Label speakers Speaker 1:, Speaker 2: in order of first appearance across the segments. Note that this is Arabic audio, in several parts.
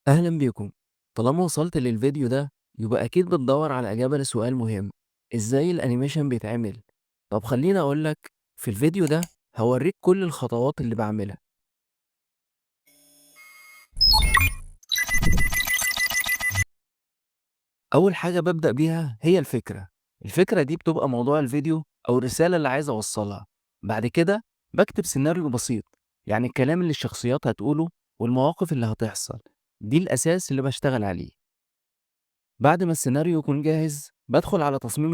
Speaker 1: أهلا بيكم. طالما وصلت للفيديو ده يبقى أكيد بتدور على إجابة لسؤال مهم: إزاي الأنيميشن بيتعمل؟ طب خليني أقولك، في الفيديو ده هوريك كل الخطوات اللي بعملها. أول حاجة ببدأ بيها هي الفكرة دي بتبقى موضوع الفيديو أو الرسالة اللي عايز أوصلها. بعد كده بكتب سيناريو بسيط، يعني الكلام اللي الشخصيات هتقوله والمواقف اللي هتحصل. دي الأساس اللي بشتغل عليه. بعد ما السيناريو يكون جاهز بدخل على تصميم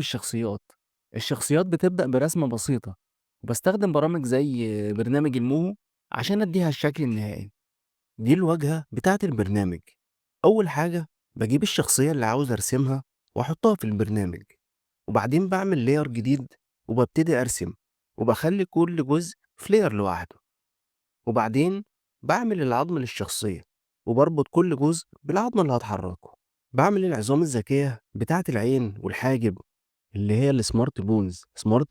Speaker 1: الشخصيات بتبدأ برسمة بسيطة، وبستخدم برامج زي برنامج الموهو عشان أديها الشكل النهائي. دي الواجهة بتاعة البرنامج. أول حاجة بجيب الشخصية اللي عاوز أرسمها وأحطها في البرنامج، وبعدين بعمل لاير جديد وببتدي أرسم، وبخلي كل جزء في لاير لوحده. وبعدين بعمل العظم للشخصية وبربط كل جزء بالعظم اللي هتحركه. بعمل العظام الذكية بتاعة العين والحاجب اللي هي السمارت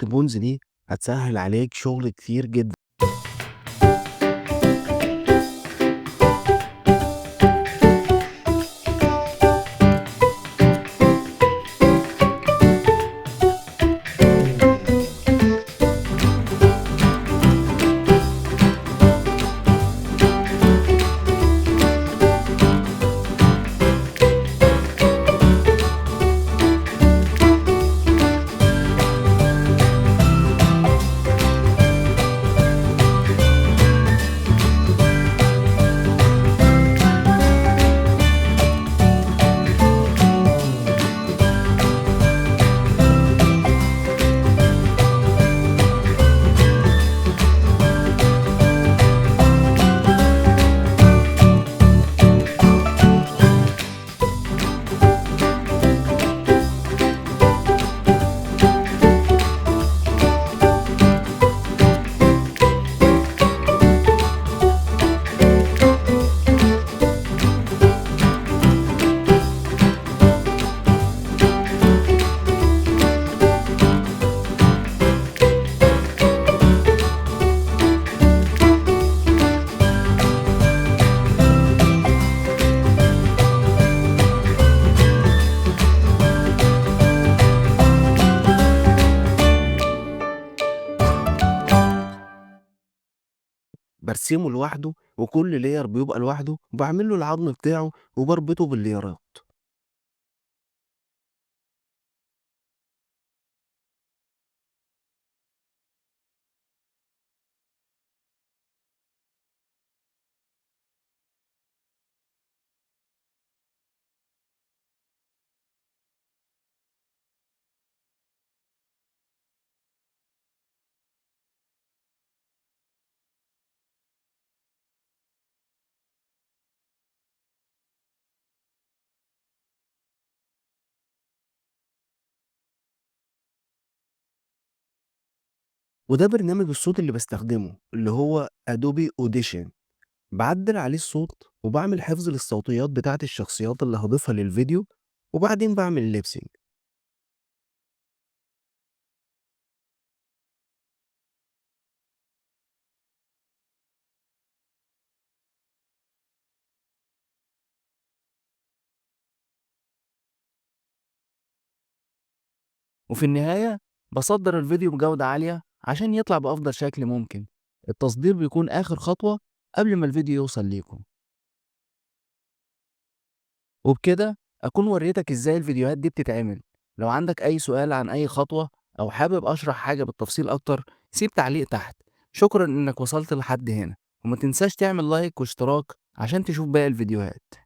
Speaker 1: بونز دي هتسهل عليك شغل كتير جدا. برسمه لوحده وكل لاير بيبقى لوحده، وبعمل له العظم بتاعه وبربطه بالليارات. وده برنامج الصوت اللي بستخدمه اللي هو ادوبي اوديشن. بعدل عليه الصوت وبعمل حفظ للصوتيات بتاعت الشخصيات اللي هضيفها للفيديو، وبعدين بعمل ليبسينج. وفي النهاية بصدر الفيديو بجودة عالية عشان يطلع بأفضل شكل ممكن. التصدير بيكون آخر خطوة قبل ما الفيديو يوصل ليكم. وبكده أكون وريتك إزاي الفيديوهات دي بتتعمل. لو عندك أي سؤال عن أي خطوة أو حابب أشرح حاجة بالتفصيل أكتر سيب تعليق تحت. شكرا إنك وصلت لحد هنا، وما تنساش تعمل لايك واشتراك عشان تشوف باقي الفيديوهات.